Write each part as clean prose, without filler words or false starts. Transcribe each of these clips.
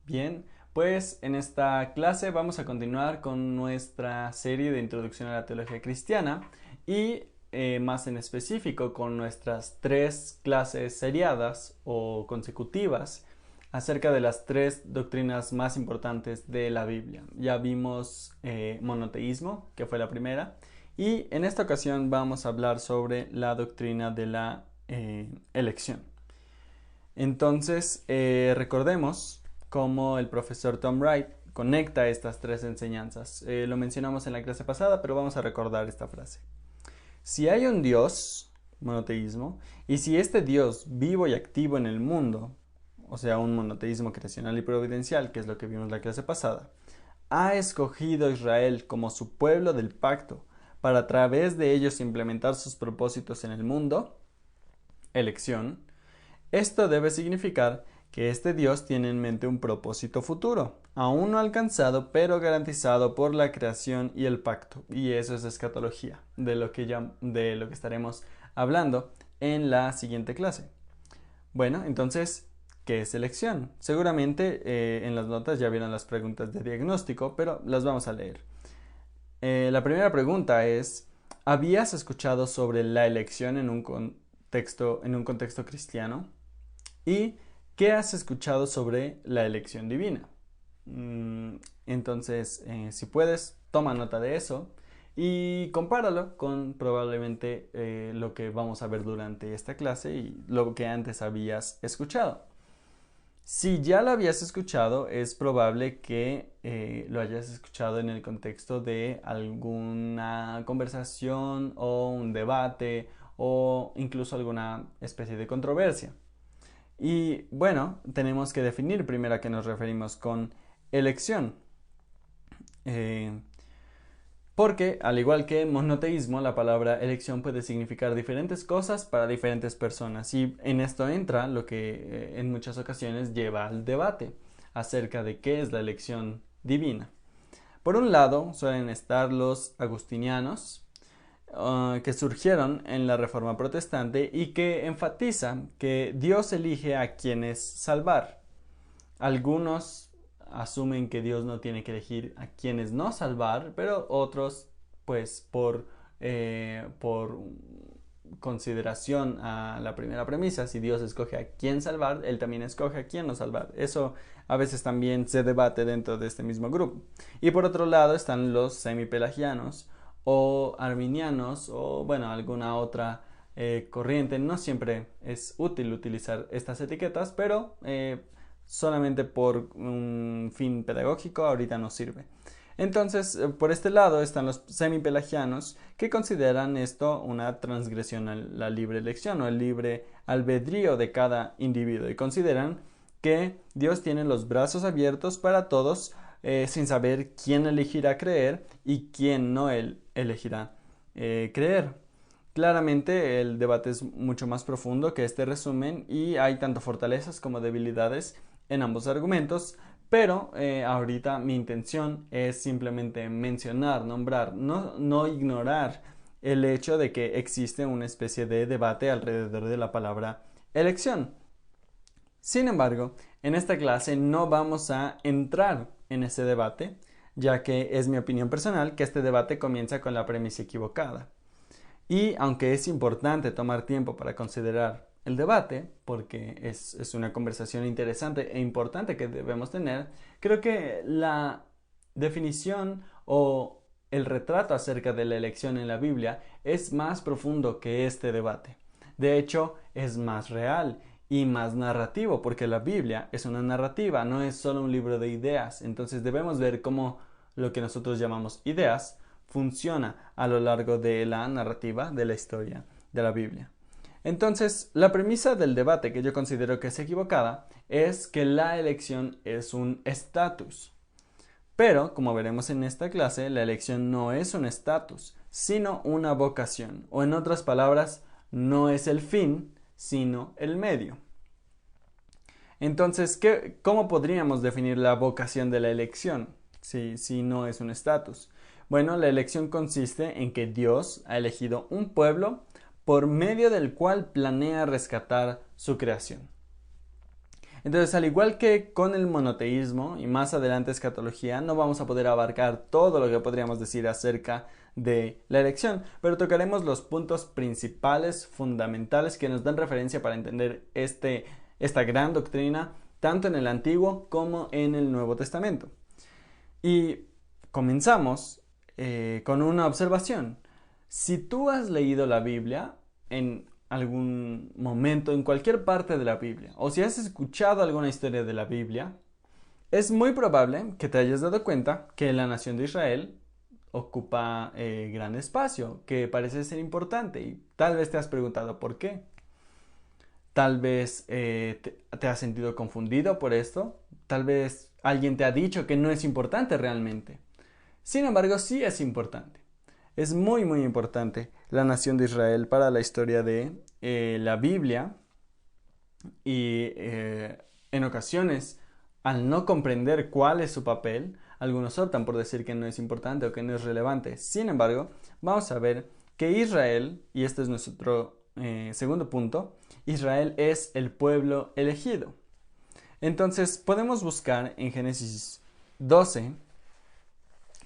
Bien, pues en esta clase vamos a continuar con nuestra serie de Introducción a la Teología Cristiana y más en específico con nuestras tres clases seriadas o consecutivas acerca de las tres doctrinas más importantes de la Biblia. Ya vimos monoteísmo, que fue la primera, y en esta ocasión vamos a hablar sobre la doctrina de la elección. Entonces, recordemos cómo el profesor Tom Wright conecta estas tres enseñanzas. Lo mencionamos en la clase pasada, pero vamos a recordar esta frase. Si hay un Dios, monoteísmo, y si este Dios vivo y activo en el mundo, o sea, un monoteísmo creacional y providencial, que es lo que vimos en la clase pasada, ha escogido a Israel como su pueblo del pacto para a través de ellos implementar sus propósitos en el mundo, elección, esto debe significar que este Dios tiene en mente un propósito futuro, aún no alcanzado, pero garantizado por la creación y el pacto. Y eso es escatología, de lo que estaremos hablando en la siguiente clase. Bueno, entonces, ¿qué es elección? Seguramente en las notas ya vieron las preguntas de diagnóstico, pero las vamos a leer. La primera pregunta es, ¿habías escuchado sobre la elección en un contexto cristiano? ¿Y qué has escuchado sobre la elección divina? Entonces, si puedes, toma nota de eso y compáralo con probablemente lo que vamos a ver durante esta clase y lo que antes habías escuchado. Si ya lo habías escuchado, es probable que lo hayas escuchado en el contexto de alguna conversación o un debate o incluso alguna especie de controversia. Y bueno, tenemos que definir primero a qué nos referimos con elección. Eh, Porque, al igual que monoteísmo, la palabra elección puede significar diferentes cosas para diferentes personas. Y en esto entra lo que en muchas ocasiones lleva al debate acerca de qué es la elección divina. Por un lado, suelen estar los agustinianos, que surgieron en la Reforma Protestante y que enfatizan que Dios elige a quienes salvar. Algunos asumen que Dios no tiene que elegir a quienes no salvar, pero otros, pues por consideración a la primera premisa, si Dios escoge a quién salvar, Él también escoge a quién no salvar. Eso a veces también se debate dentro de este mismo grupo. Y por otro lado están los semipelagianos o arminianos o bueno, alguna otra corriente. No siempre es útil utilizar estas etiquetas, pero solamente por un fin pedagógico ahorita nos sirve. Entonces, por este lado están los semipelagianos que consideran esto una transgresión a la libre elección o el libre albedrío de cada individuo y consideran que Dios tiene los brazos abiertos para todos sin saber quién elegirá creer y quién no elegirá creer. Claramente el debate es mucho más profundo que este resumen y hay tanto fortalezas como debilidades en ambos argumentos, pero ahorita mi intención es simplemente mencionar, nombrar, no ignorar el hecho de que existe una especie de debate alrededor de la palabra elección. Sin embargo, en esta clase no vamos a entrar en ese debate, ya que es mi opinión personal que este debate comienza con la premisa equivocada. Y aunque es importante tomar tiempo para considerar el debate, porque es una conversación interesante e importante que debemos tener, creo que la definición o el retrato acerca de la elección en la Biblia es más profundo que este debate. De hecho, es más real y más narrativo, porque la Biblia es una narrativa, no es solo un libro de ideas. Entonces debemos ver cómo lo que nosotros llamamos ideas funciona a lo largo de la narrativa de la historia de la Biblia. Entonces, la premisa del debate que yo considero que es equivocada es que la elección es un estatus. Pero, como veremos en esta clase, la elección no es un estatus, sino una vocación, o en otras palabras, no es el fin, sino el medio. Entonces, ¿cómo podríamos definir la vocación de la elección si no es un estatus? Bueno, la elección consiste en que Dios ha elegido un pueblo por medio del cual planea rescatar su creación. Entonces, al igual que con el monoteísmo y más adelante escatología, no vamos a poder abarcar todo lo que podríamos decir acerca de la elección, pero tocaremos los puntos principales, fundamentales, que nos dan referencia para entender esta gran doctrina, tanto en el Antiguo como en el Nuevo Testamento. Y comenzamos con una observación. Si tú has leído la Biblia en algún momento, en cualquier parte de la Biblia, o si has escuchado alguna historia de la Biblia, es muy probable que te hayas dado cuenta que la nación de Israel ocupa gran espacio, que parece ser importante, y tal vez te has preguntado por qué. Tal vez te has sentido confundido por esto, tal vez alguien te ha dicho que no es importante realmente. Sin embargo, sí es importante. Es muy muy importante la nación de Israel para la historia de la Biblia y en ocasiones, al no comprender cuál es su papel, algunos optan por decir que no es importante o que no es relevante. Sin embargo, vamos a ver que Israel, y este es nuestro segundo punto, Israel es el pueblo elegido. Entonces podemos buscar en Génesis 12,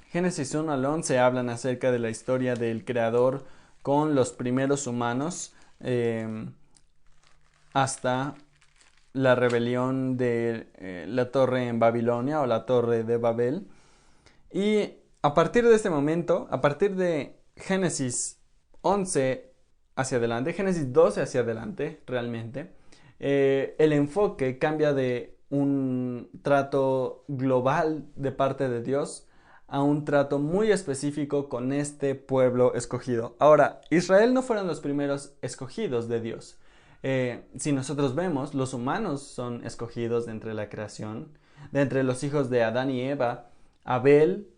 Génesis 1 al 11 hablan acerca de la historia del Creador con los primeros humanos hasta la rebelión de la torre en Babilonia o la torre de Babel. Y a partir de este momento, a partir de Génesis 11 hacia adelante, Génesis 12 hacia adelante realmente, el enfoque cambia de un trato global de parte de Dios a un trato muy específico con este pueblo escogido. Ahora, Israel no fueron los primeros escogidos de Dios. Si nosotros vemos, los humanos son escogidos de entre la creación, de entre los hijos de Adán y Eva. Abel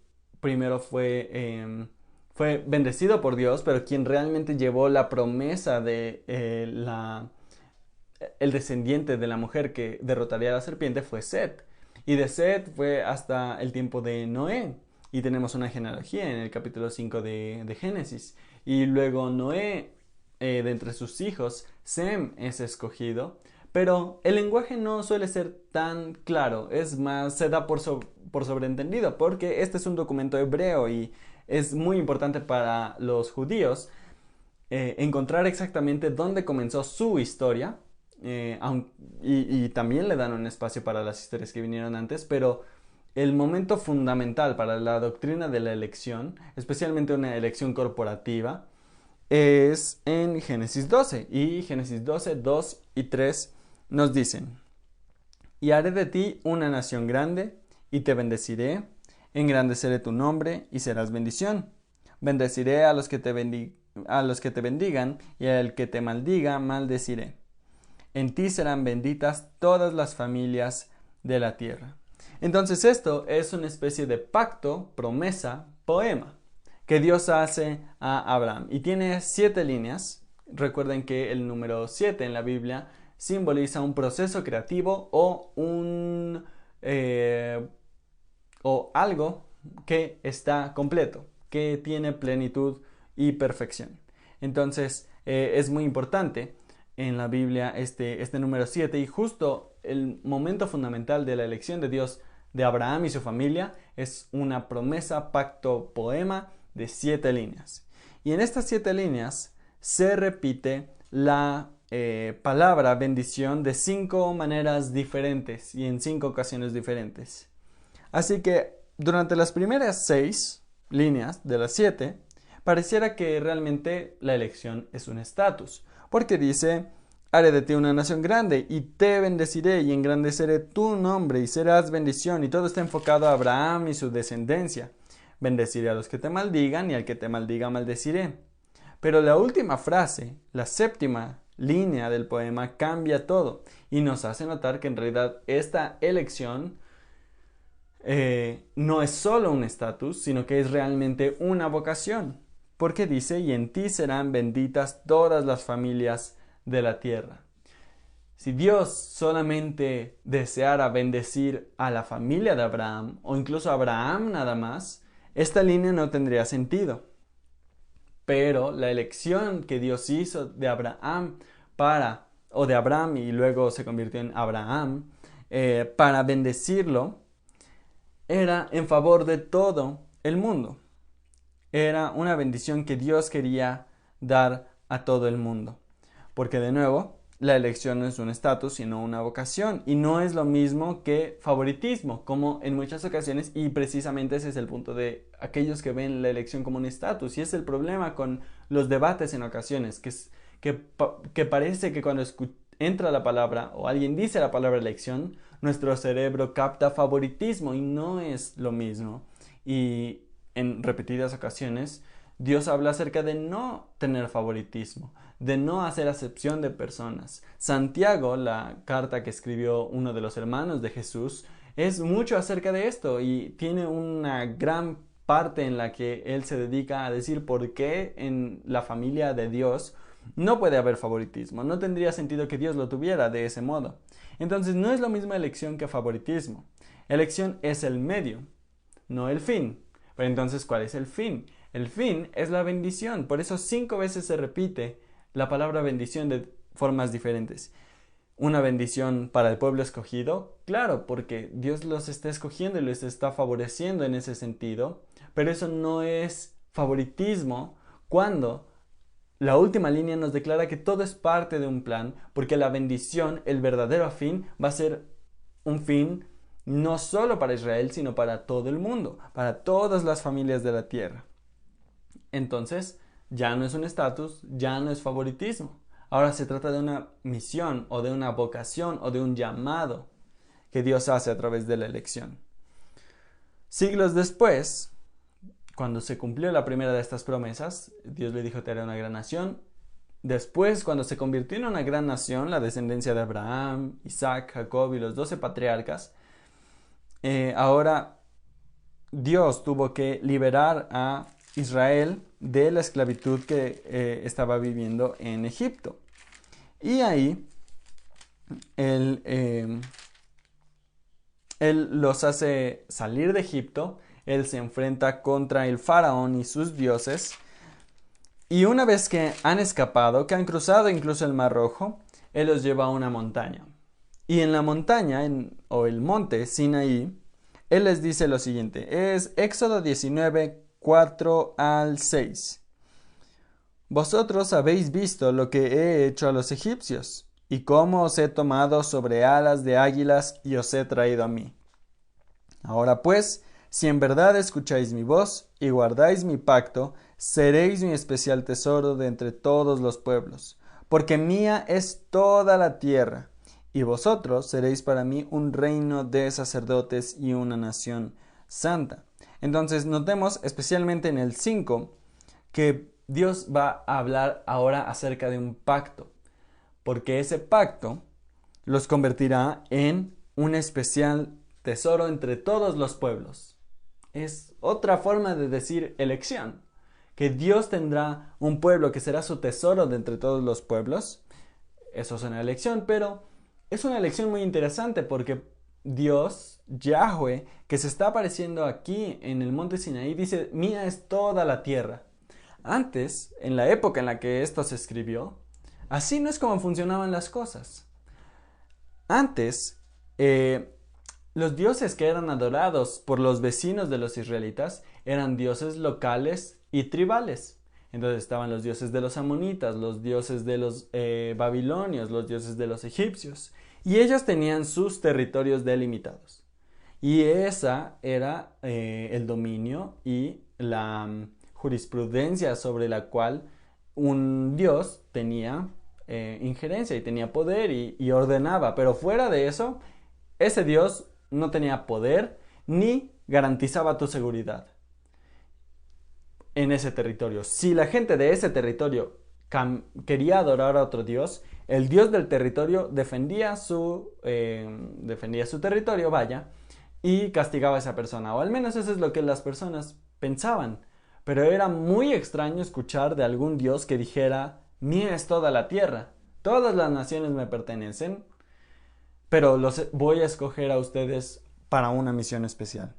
primero fue bendecido por Dios, pero quien realmente llevó la promesa de el descendiente de la mujer que derrotaría a la serpiente fue Set. Y de Set fue hasta el tiempo de Noé. Y tenemos una genealogía en el capítulo 5 de Génesis. Y luego Noé, de entre sus hijos, Sem es escogido. Pero el lenguaje no suele ser tan claro. Es más, se da por sobreentendido. Porque este es un documento hebreo y es muy importante para los judíos encontrar exactamente dónde comenzó su historia. Y también le dan un espacio para las historias que vinieron antes, pero el momento fundamental para la doctrina de la elección, especialmente una elección corporativa, es en Génesis 12. Y Génesis 12, 2 y 3 nos dicen: y haré de ti una nación grande, y te bendeciré, engrandeceré tu nombre, y serás bendición. Bendeciré a los que te bendigan, y al que te maldiga, maldeciré. En ti serán benditas todas las familias de la tierra. Entonces esto es una especie de pacto, promesa, poema que Dios hace a Abraham. Y tiene 7 líneas. Recuerden que el número 7 en la Biblia simboliza un proceso creativo o o algo que está completo, que tiene plenitud y perfección. Entonces es muy importante en la Biblia este número 7, y justo el momento fundamental de la elección de Dios de Abraham y su familia es una promesa, pacto, poema de 7 líneas. Y en estas 7 líneas se repite la palabra bendición de 5 maneras diferentes y en 5 ocasiones diferentes. Así que durante las primeras 6 líneas de las 7, pareciera que realmente la elección es un estatus, porque dice: haré de ti una nación grande, y te bendeciré, y engrandeceré tu nombre, y serás bendición. Y todo está enfocado a Abraham y su descendencia. Bendeciré a los que te maldigan, y al que te maldiga maldeciré. Pero la última frase, la 7ª línea del poema, cambia todo y nos hace notar que en realidad esta elección no es solo un estatus, sino que es realmente una vocación. Porque dice: y en ti serán benditas todas las familias de la tierra. Si Dios solamente deseara bendecir a la familia de Abraham, o incluso a Abraham nada más, esta línea no tendría sentido. Pero la elección que Dios hizo de Abraham de Abraham y luego se convirtió en Abraham, para bendecirlo, era en favor de todo el mundo. Era una bendición que Dios quería dar a todo el mundo. Porque de nuevo, la elección no es un estatus, sino una vocación. Y no es lo mismo que favoritismo, como en muchas ocasiones, y precisamente ese es el punto de aquellos que ven la elección como un estatus. Y es el problema con los debates en ocasiones, que parece que cuando entra la palabra o alguien dice la palabra elección, nuestro cerebro capta favoritismo y no es lo mismo. Y en repetidas ocasiones, Dios habla acerca de no tener favoritismo, de no hacer acepción de personas. Santiago, la carta que escribió uno de los hermanos de Jesús, es mucho acerca de esto y tiene una gran parte en la que él se dedica a decir por qué en la familia de Dios no puede haber favoritismo. No tendría sentido que Dios lo tuviera de ese modo. Entonces no es lo mismo elección que favoritismo. Elección es el medio, no el fin. Pero entonces, ¿cuál es el fin? El fin es la bendición. Por eso 5 veces se repite la palabra bendición de formas diferentes. Una bendición para el pueblo escogido, claro, porque Dios los está escogiendo y les está favoreciendo en ese sentido, pero eso no es favoritismo cuando la última línea nos declara que todo es parte de un plan, porque la bendición, el verdadero fin, va a ser un fin no solo para Israel, sino para todo el mundo, para todas las familias de la tierra. Entonces, ya no es un estatus, ya no es favoritismo. Ahora se trata de una misión o de una vocación o de un llamado que Dios hace a través de la elección. Siglos después, cuando se cumplió la primera de estas promesas, Dios le dijo: te haré una gran nación. Después, cuando se convirtió en una gran nación, la descendencia de Abraham, Isaac, Jacob y los 12 patriarcas, ahora Dios tuvo que liberar a Israel de la esclavitud que estaba viviendo en Egipto. Y ahí él los hace salir de Egipto. Él se enfrenta contra el faraón y sus dioses. Y una vez que han escapado, que han cruzado incluso el Mar Rojo, Él los lleva a una montaña. Y en la montaña, o el monte Sinaí, Él les dice lo siguiente. Es Éxodo 19, 4 al 6. Vosotros habéis visto lo que he hecho a los egipcios, y cómo os he tomado sobre alas de águilas y os he traído a mí. Ahora pues, si en verdad escucháis mi voz y guardáis mi pacto, seréis mi especial tesoro de entre todos los pueblos, porque mía es toda la tierra, y vosotros seréis para mí un reino de sacerdotes y una nación santa. Entonces notemos especialmente en el 5 que Dios va a hablar ahora acerca de un pacto, porque ese pacto los convertirá en un especial tesoro entre todos los pueblos. Es otra forma de decir elección, que Dios tendrá un pueblo que será su tesoro de entre todos los pueblos. Eso es una elección, pero es una elección muy interesante porque Dios, Yahweh, que se está apareciendo aquí en el monte Sinaí, dice: mía es toda la tierra. Antes, en la época en la que esto se escribió, así no es como funcionaban las cosas. Antes, los dioses que eran adorados por los vecinos de los israelitas eran dioses locales y tribales. Entonces estaban los dioses de los amonitas, los dioses de los babilonios, los dioses de los egipcios. Y ellos tenían sus territorios delimitados. Y esa era el dominio y la jurisprudencia sobre la cual un dios tenía injerencia y tenía poder y ordenaba. Pero fuera de eso, ese dios no tenía poder ni garantizaba tu seguridad en ese territorio. Si la gente de ese territorio quería adorar a otro dios, el dios del territorio defendía su territorio, y castigaba a esa persona. O al menos eso es lo que las personas pensaban. Pero era muy extraño escuchar de algún dios que dijera: mía es toda la tierra, todas las naciones me pertenecen, pero los voy a escoger a ustedes para una misión especial.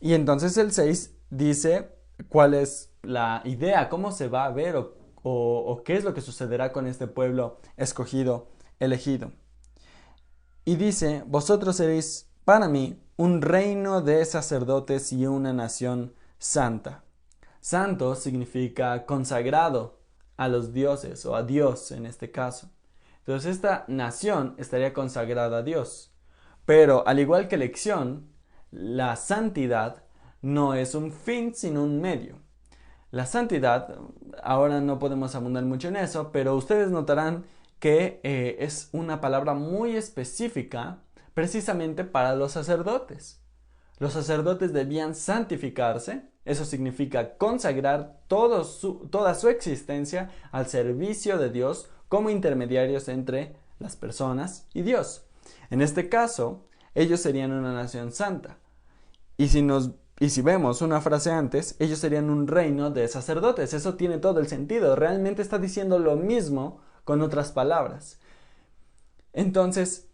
Y entonces el 6 dice cuál es la idea, cómo se va a ver o qué es lo que sucederá con este pueblo escogido, elegido. Y dice, vosotros seréis para mí un reino de sacerdotes y una nación santa. Santo significa consagrado a los dioses o a Dios en este caso. Entonces esta nación estaría consagrada a Dios. Pero al igual que elección, la santidad no es un fin sino un medio. La santidad, ahora no podemos abundar mucho en eso, pero ustedes notarán que es una palabra muy específica precisamente para los sacerdotes. Los sacerdotes debían santificarse, eso significa consagrar toda su existencia al servicio de Dios como intermediarios entre las personas y Dios. En este caso, ellos serían una nación santa. Y si vemos una frase antes, ellos serían un reino de sacerdotes. Eso tiene todo el sentido. Realmente está diciendo lo mismo con otras palabras. Entonces,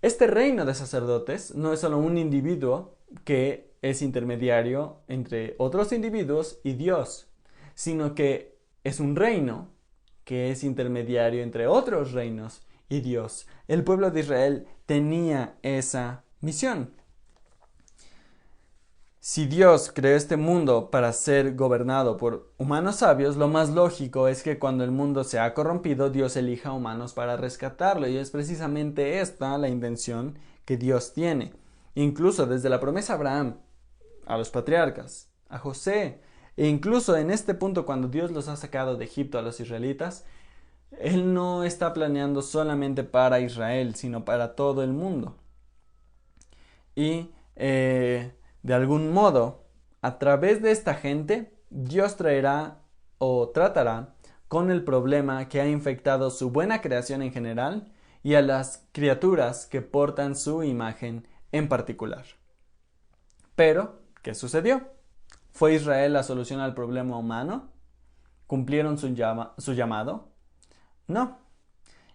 este reino de sacerdotes no es solo un individuo que es intermediario entre otros individuos y Dios, sino que es un reino que es intermediario entre otros reinos y Dios. El pueblo de Israel tenía esa misión. Si Dios creó este mundo para ser gobernado por humanos sabios, lo más lógico es que cuando el mundo se ha corrompido, Dios elija humanos para rescatarlo. Y es precisamente esta la intención que Dios tiene. Incluso desde la promesa a Abraham, a los patriarcas, a José, e incluso en este punto cuando Dios los ha sacado de Egipto a los israelitas, Él no está planeando solamente para Israel, sino para todo el mundo. Y de algún modo, a través de esta gente, Dios traerá o tratará con el problema que ha infectado su buena creación en general y a las criaturas que portan su imagen en particular. Pero, ¿qué sucedió? ¿Fue Israel la solución al problema humano? ¿Cumplieron su llamado? No.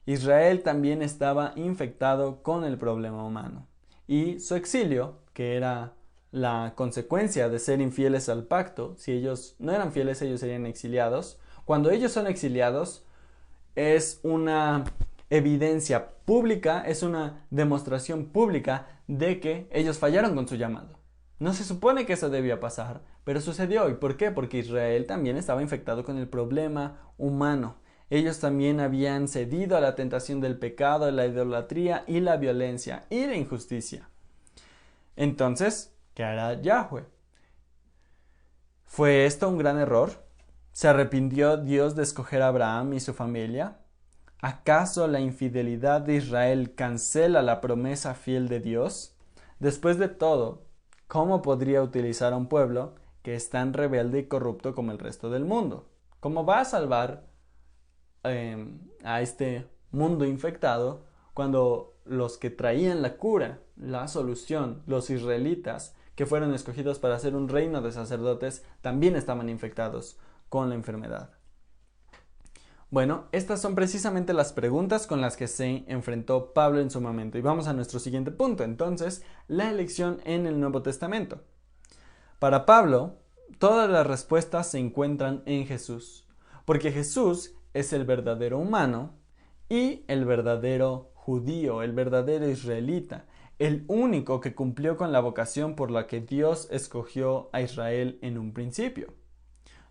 Israel también estaba infectado con el problema humano. Y su exilio, que era la consecuencia de ser infieles al pacto, si ellos no eran fieles, ellos serían exiliados. Cuando ellos son exiliados, es una evidencia pública, es una demostración pública de que ellos fallaron con su llamado. No se supone que eso debía pasar, pero sucedió. ¿Y por qué? Porque Israel también estaba infectado con el problema humano. Ellos también habían cedido a la tentación del pecado, la idolatría y la violencia y la injusticia. Entonces, ¿qué hará Yahweh? ¿Fue esto un gran error? ¿Se arrepintió Dios de escoger a Abraham y su familia? ¿Acaso la infidelidad de Israel cancela la promesa fiel de Dios? Después de todo, ¿cómo podría utilizar a un pueblo que es tan rebelde y corrupto como el resto del mundo? ¿Cómo va a salvar a este mundo infectado cuando los que traían la cura, la solución, los israelitas, que fueron escogidos para ser un reino de sacerdotes, también estaban infectados con la enfermedad? Bueno, estas son precisamente las preguntas con las que se enfrentó Pablo en su momento. Y vamos a nuestro siguiente punto, entonces, la elección en el Nuevo Testamento. Para Pablo, todas las respuestas se encuentran en Jesús, porque Jesús es el verdadero humano y el verdadero judío, el verdadero israelita, el único que cumplió con la vocación por la que Dios escogió a Israel en un principio.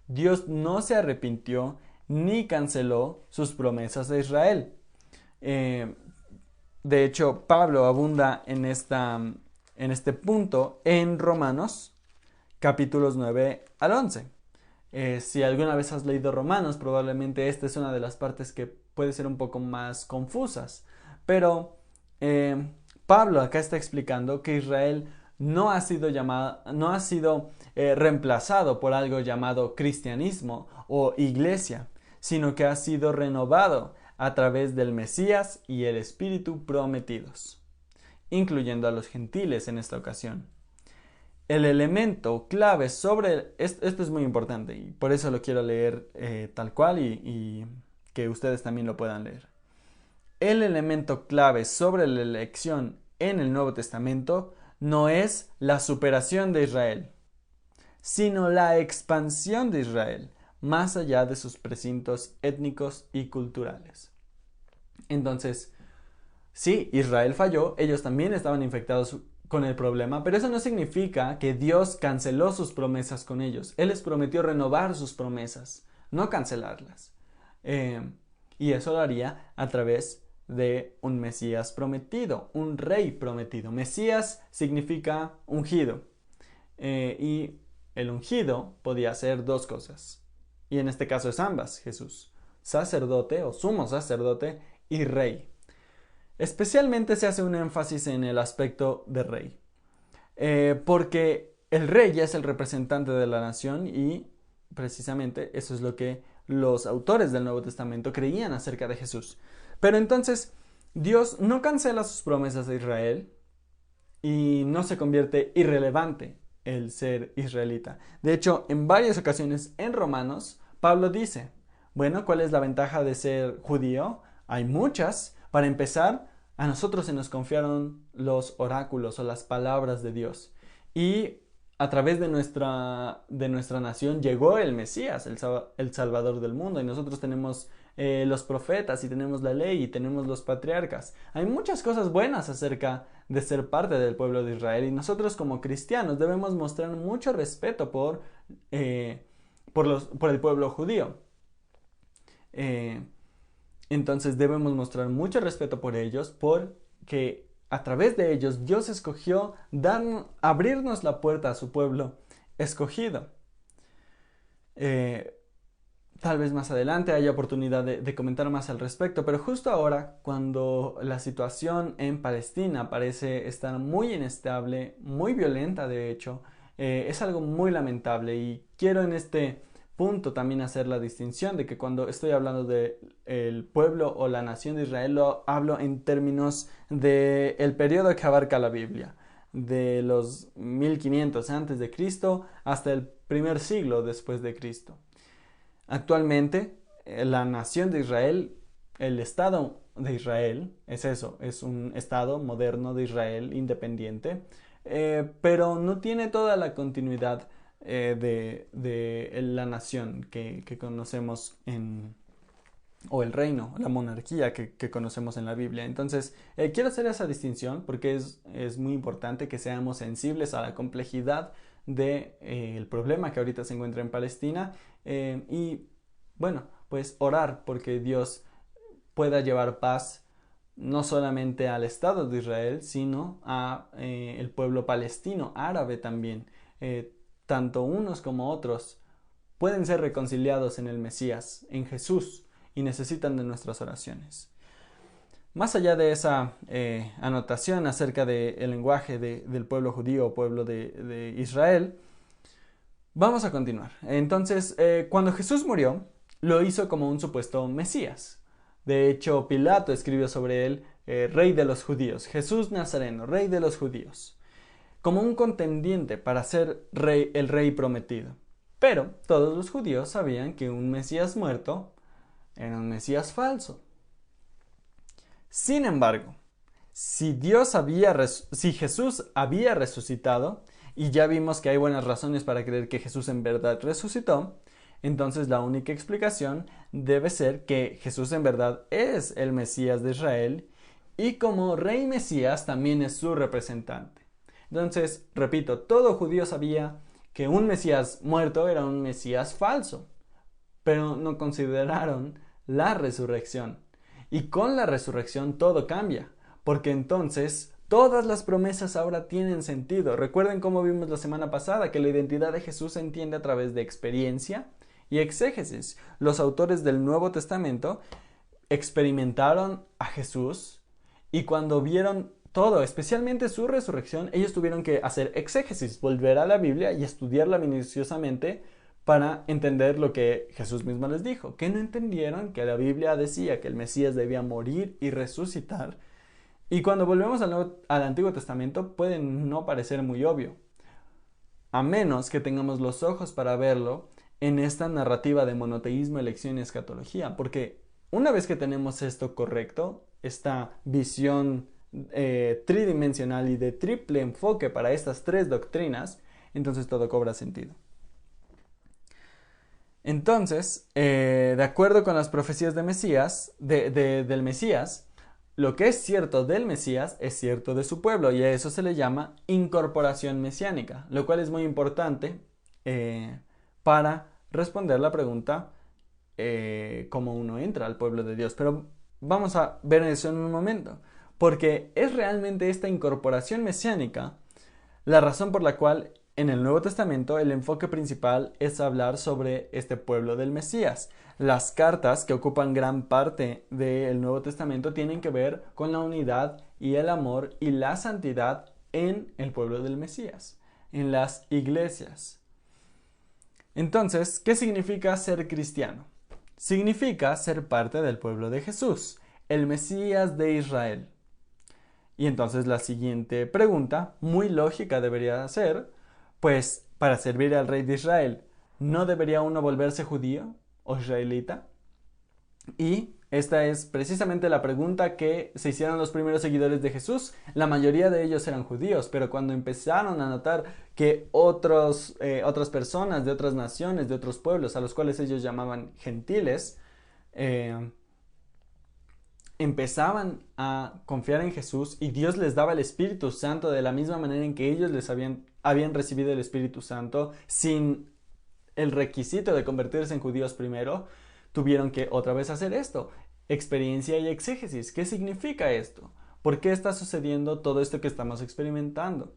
Dios no se arrepintió ni canceló sus promesas de Israel. De hecho, Pablo abunda en este punto en Romanos, capítulos 9 al 11. Si alguna vez has leído Romanos, probablemente esta es una de las partes que puede ser un poco más confusas. Pero Pablo acá está explicando que Israel no ha sido reemplazado por algo llamado cristianismo o iglesia, sino que ha sido renovado a través del Mesías y el Espíritu prometidos, incluyendo a los gentiles en esta ocasión. El elemento clave sobre esto es muy importante y por eso lo quiero leer tal cual y que ustedes también lo puedan leer. El elemento clave sobre la elección en el Nuevo Testamento no es la superación de Israel, sino la expansión de Israel más allá de sus precintos étnicos y culturales. Entonces, Sí, Israel falló, ellos también estaban infectados con el problema, pero eso no significa que Dios canceló sus promesas con ellos. Él les prometió renovar sus promesas, no cancelarlas. Eh, y eso lo haría a través de un Mesías prometido, un rey prometido. Mesías significa ungido. Y el ungido podía hacer dos cosas. Y en este caso es ambas, Jesús. Sacerdote o sumo sacerdote y rey. Especialmente se hace un énfasis en el aspecto de rey, porque el rey ya es el representante de la nación y precisamente eso es lo que los autores del Nuevo Testamento creían acerca de Jesús. Pero entonces Dios no cancela sus promesas de Israel y no se convierte irrelevante el ser israelita. De hecho, en varias ocasiones en Romanos, Pablo dice, bueno, ¿cuál es la ventaja de ser judío? Hay muchas. Para empezar, a nosotros se nos confiaron los oráculos o las palabras de Dios. Y a través de nuestra nación llegó el Mesías, el Salvador del mundo. Y nosotros tenemos los profetas y tenemos la ley y tenemos los patriarcas. Hay muchas cosas buenas acerca de ser parte del pueblo de Israel. Y nosotros como cristianos debemos mostrar mucho respeto por el pueblo judío. Entonces debemos mostrar mucho respeto por ellos, porque a través de ellos Dios escogió abrirnos la puerta a su pueblo escogido. Tal vez más adelante haya oportunidad de comentar más al respecto, pero justo ahora, cuando la situación en Palestina parece estar muy inestable, muy violenta de hecho, es algo muy lamentable y quiero en este punto también hacer la distinción de que cuando estoy hablando del pueblo o la nación de Israel lo hablo en términos del periodo que abarca la Biblia, de los 1500 antes de Cristo hasta el primer siglo después de Cristo. Actualmente la nación de Israel, el Estado de Israel, es eso, es un Estado moderno de Israel independiente, pero no tiene toda la continuidad de la nación que conocemos o el reino, la monarquía que conocemos en la Biblia. Entonces, quiero hacer esa distinción porque es muy importante que seamos sensibles a la complejidad del problema que ahorita se encuentra en Palestina y, bueno, pues orar porque Dios pueda llevar paz no solamente al Estado de Israel, sino a el pueblo palestino, árabe también. Tanto unos como otros pueden ser reconciliados en el Mesías, en Jesús, y necesitan de nuestras oraciones. Más allá de esa anotación acerca del lenguaje del pueblo judío o pueblo de Israel, vamos a continuar. Entonces, cuando Jesús murió, lo hizo como un supuesto Mesías. De hecho, Pilato escribió sobre él, Rey de los Judíos, Jesús Nazareno, Rey de los Judíos, como un contendiente para ser el rey prometido. Pero todos los judíos sabían que un Mesías muerto era un Mesías falso. Sin embargo, si Jesús había resucitado, y ya vimos que hay buenas razones para creer que Jesús en verdad resucitó, entonces la única explicación debe ser que Jesús en verdad es el Mesías de Israel y como rey Mesías también es su representante. Entonces, repito, todo judío sabía que un Mesías muerto era un Mesías falso, pero no consideraron la resurrección. Y con la resurrección todo cambia, porque entonces todas las promesas ahora tienen sentido. Recuerden cómo vimos la semana pasada que la identidad de Jesús se entiende a través de experiencia y exégesis. Los autores del Nuevo Testamento experimentaron a Jesús y cuando vieron todo, especialmente su resurrección, ellos tuvieron que hacer exégesis, volver a la Biblia y estudiarla minuciosamente para entender lo que Jesús mismo les dijo, que no entendieron que la Biblia decía que el Mesías debía morir y resucitar. Y cuando volvemos al Antiguo Testamento puede no parecer muy obvio, a menos que tengamos los ojos para verlo en esta narrativa de monoteísmo, elección y escatología, porque una vez que tenemos esto correcto, esta visión tridimensional y de triple enfoque para estas tres doctrinas, entonces todo cobra sentido. Entonces, de acuerdo con las profecías de Mesías, del Mesías, lo que es cierto del Mesías es cierto de su pueblo, y a eso se le llama incorporación mesiánica, lo cual es muy importante para responder la pregunta cómo uno entra al pueblo de Dios. Pero vamos a ver eso en un momento, porque es realmente esta incorporación mesiánica la razón por la cual en el Nuevo Testamento el enfoque principal es hablar sobre este pueblo del Mesías. Las cartas que ocupan gran parte del Nuevo Testamento tienen que ver con la unidad y el amor y la santidad en el pueblo del Mesías, en las iglesias. Entonces, ¿qué significa ser cristiano? Significa ser parte del pueblo de Jesús, el Mesías de Israel. Y entonces la siguiente pregunta, muy lógica debería ser, pues para servir al rey de Israel, ¿no debería uno volverse judío o israelita? Y esta es precisamente la pregunta que se hicieron los primeros seguidores de Jesús. La mayoría de ellos eran judíos, pero cuando empezaron a notar que otras personas de otras naciones, de otros pueblos, a los cuales ellos llamaban gentiles, empezaban a confiar en Jesús y Dios les daba el Espíritu Santo de la misma manera en que ellos habían recibido el Espíritu Santo sin el requisito de convertirse en judíos primero, tuvieron que otra vez hacer esto, experiencia y exégesis. ¿Qué significa esto? ¿Por qué está sucediendo todo esto que estamos experimentando?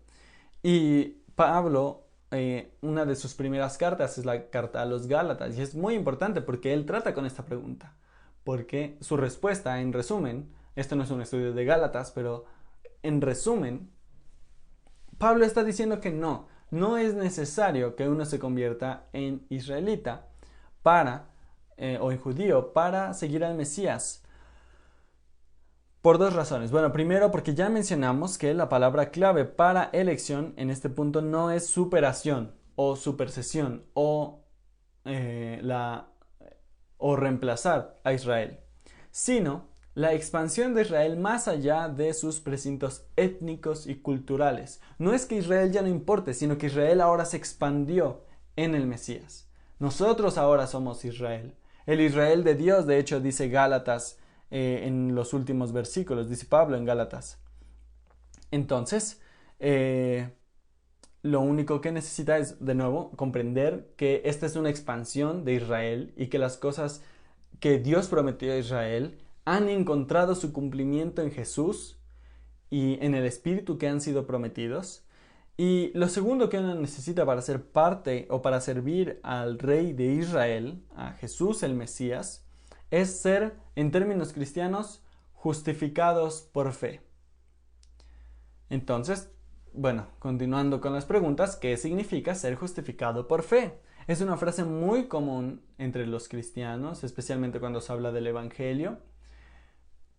Y Pablo, una de sus primeras cartas es la carta a los Gálatas, y es muy importante porque él trata con esta pregunta. Porque su respuesta, en resumen, esto no es un estudio de Gálatas, pero en resumen, Pablo está diciendo que no es necesario que uno se convierta en israelita o en judío para seguir al Mesías. Por dos razones. Bueno, primero porque ya mencionamos que la palabra clave para elección en este punto no es superación o supersesión o reemplazar a Israel, sino la expansión de Israel más allá de sus precintos étnicos y culturales. No es que Israel ya no importe, sino que Israel ahora se expandió en el Mesías. Nosotros ahora somos Israel. El Israel de Dios, de hecho, dice Gálatas en los últimos versículos, dice Pablo en Gálatas. Entonces, lo único que necesita es, de nuevo, comprender que esta es una expansión de Israel y que las cosas que Dios prometió a Israel han encontrado su cumplimiento en Jesús y en el Espíritu que han sido prometidos. Y lo segundo que uno necesita para ser parte o para servir al Rey de Israel, a Jesús el Mesías, es ser, en términos cristianos, justificados por fe. Entonces, bueno, continuando con las preguntas, ¿qué significa ser justificado por fe? Es una frase muy común entre los cristianos, especialmente cuando se habla del Evangelio.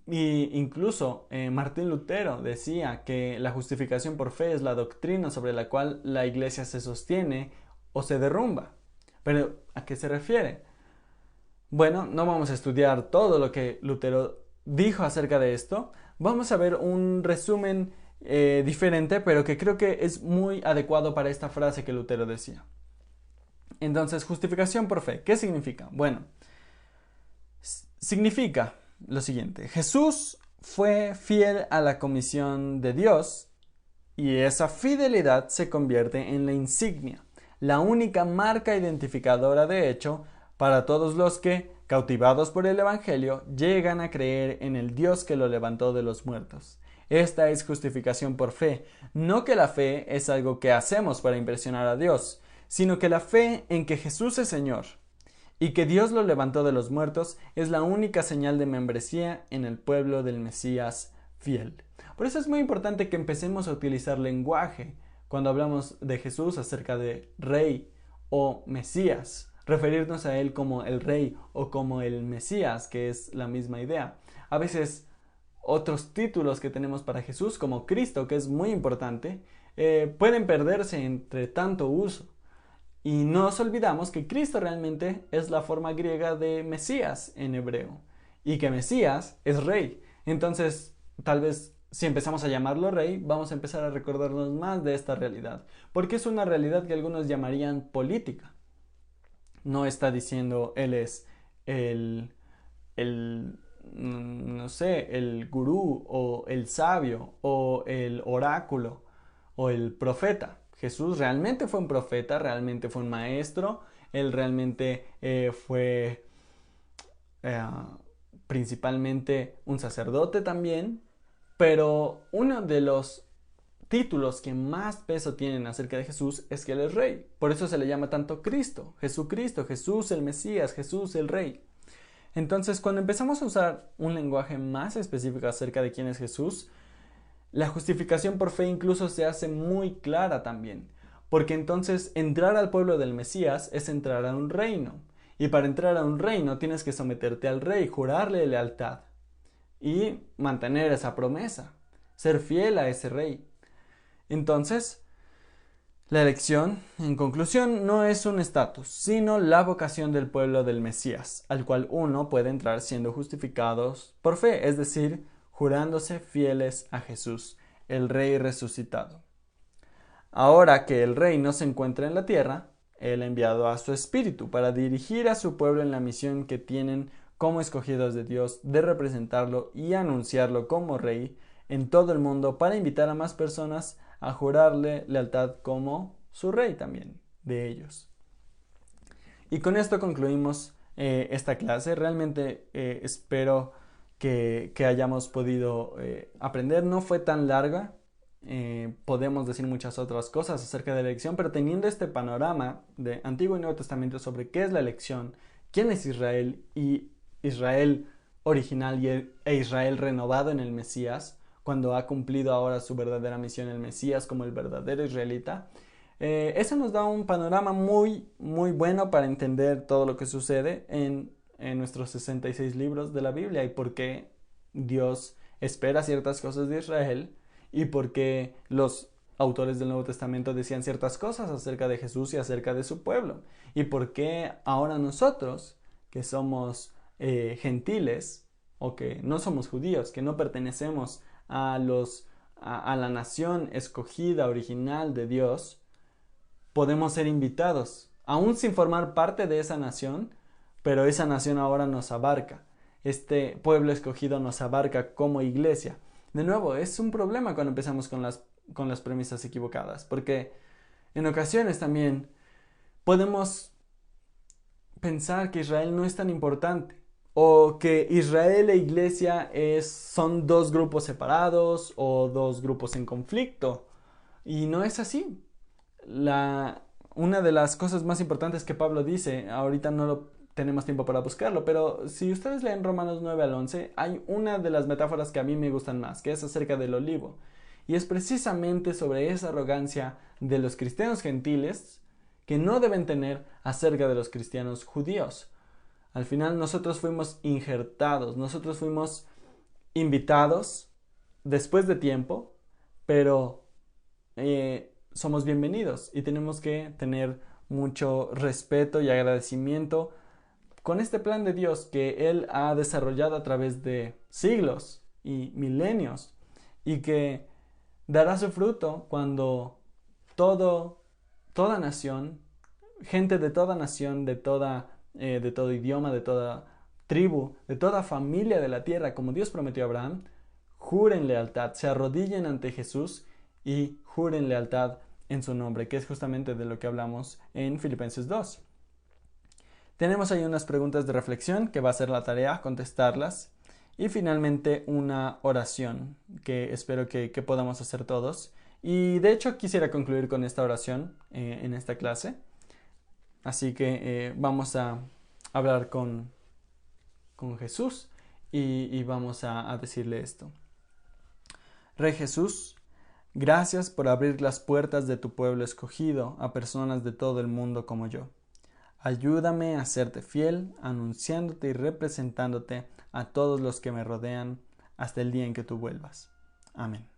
Y incluso Martín Lutero decía que la justificación por fe es la doctrina sobre la cual la iglesia se sostiene o se derrumba. Pero, ¿a qué se refiere? Bueno, no vamos a estudiar todo lo que Lutero dijo acerca de esto. Vamos a ver un resumen diferente, pero que creo que es muy adecuado para esta frase que Lutero decía. Entonces, justificación por fe, ¿qué significa? Bueno, significa lo siguiente: Jesús fue fiel a la comisión de Dios y esa fidelidad se convierte en la insignia, la única marca identificadora de hecho para todos los que, cautivados por el Evangelio, llegan a creer en el Dios que lo levantó de los muertos. Esta es justificación por fe, no que la fe es algo que hacemos para impresionar a Dios, sino que la fe en que Jesús es Señor y que Dios lo levantó de los muertos es la única señal de membresía en el pueblo del Mesías fiel. Por eso es muy importante que empecemos a utilizar lenguaje cuando hablamos de Jesús acerca de Rey o Mesías, referirnos a Él como el Rey o como el Mesías, que es la misma idea. A veces otros títulos que tenemos para Jesús, como Cristo, que es muy importante, pueden perderse entre tanto uso. Y no nos olvidamos que Cristo realmente es la forma griega de Mesías en hebreo, y que Mesías es Rey. Entonces, tal vez si empezamos a llamarlo Rey, vamos a empezar a recordarnos más de esta realidad, porque es una realidad que algunos llamarían política. No está diciendo Él es el no sé, el gurú o el sabio o el oráculo o el profeta. Jesús realmente fue un profeta, realmente fue un maestro, él realmente fue eh, principalmente un sacerdote también, pero uno de los títulos que más peso tienen acerca de Jesús es que Él es Rey. Por eso se le llama tanto Cristo, Jesucristo, Jesús el Mesías, Jesús el Rey. Entonces, cuando empezamos a usar un lenguaje más específico acerca de quién es Jesús, la justificación por fe incluso se hace muy clara también, porque entonces entrar al pueblo del Mesías es entrar a un reino, y para entrar a un reino tienes que someterte al rey, jurarle lealtad y mantener esa promesa, ser fiel a ese rey. Entonces, la elección, en conclusión, no es un estatus, sino la vocación del pueblo del Mesías, al cual uno puede entrar siendo justificados por fe, es decir, jurándose fieles a Jesús, el Rey resucitado. Ahora que el Rey no se encuentra en la tierra, Él ha enviado a su Espíritu para dirigir a su pueblo en la misión que tienen como escogidos de Dios de representarlo y anunciarlo como Rey en todo el mundo para invitar a más personas a jurarle lealtad como su Rey también de ellos. Y con esto concluimos esta clase. Realmente espero que hayamos podido aprender. No fue tan larga. Podemos decir muchas otras cosas acerca de la elección, pero teniendo este panorama de Antiguo y Nuevo Testamento sobre qué es la elección, quién es Israel y Israel original e Israel renovado en el Mesías, cuando ha cumplido ahora su verdadera misión el Mesías como el verdadero israelita, eso nos da un panorama muy, muy bueno para entender todo lo que sucede en nuestros 66 libros de la Biblia y por qué Dios espera ciertas cosas de Israel y por qué los autores del Nuevo Testamento decían ciertas cosas acerca de Jesús y acerca de su pueblo y por qué ahora nosotros, que somos gentiles o que no somos judíos, que no pertenecemos a la nación escogida original de Dios, podemos ser invitados, aún sin formar parte de esa nación, pero esa nación ahora nos abarca. Este pueblo escogido nos abarca como iglesia. De nuevo, es un problema cuando empezamos con las premisas equivocadas, porque en ocasiones también podemos pensar que Israel no es tan importante, o que Israel e iglesia son dos grupos separados o dos grupos en conflicto, y no es así. Una de las cosas más importantes que Pablo dice, ahorita no tenemos tiempo para buscarlo, pero si ustedes leen Romanos 9 al 11, hay una de las metáforas que a mí me gustan más, que es acerca del olivo, y es precisamente sobre esa arrogancia de los cristianos gentiles que no deben tener acerca de los cristianos judíos. Al final nosotros fuimos injertados, nosotros fuimos invitados después de tiempo, pero somos bienvenidos y tenemos que tener mucho respeto y agradecimiento con este plan de Dios que Él ha desarrollado a través de siglos y milenios y que dará su fruto cuando toda nación, gente de toda nación, de todo idioma, de toda tribu, de toda familia de la tierra, como Dios prometió a Abraham, juren lealtad, se arrodillen ante Jesús y juren lealtad en su nombre, que es justamente de lo que hablamos en Filipenses 2. Tenemos ahí unas preguntas de reflexión que va a ser la tarea contestarlas y finalmente una oración que espero que podamos hacer todos. Y de hecho quisiera concluir con esta oración en esta clase. Así que vamos a hablar con Jesús y vamos a decirle esto. Rey Jesús, gracias por abrir las puertas de tu pueblo escogido a personas de todo el mundo como yo. Ayúdame a serte fiel, anunciándote y representándote a todos los que me rodean hasta el día en que tú vuelvas. Amén.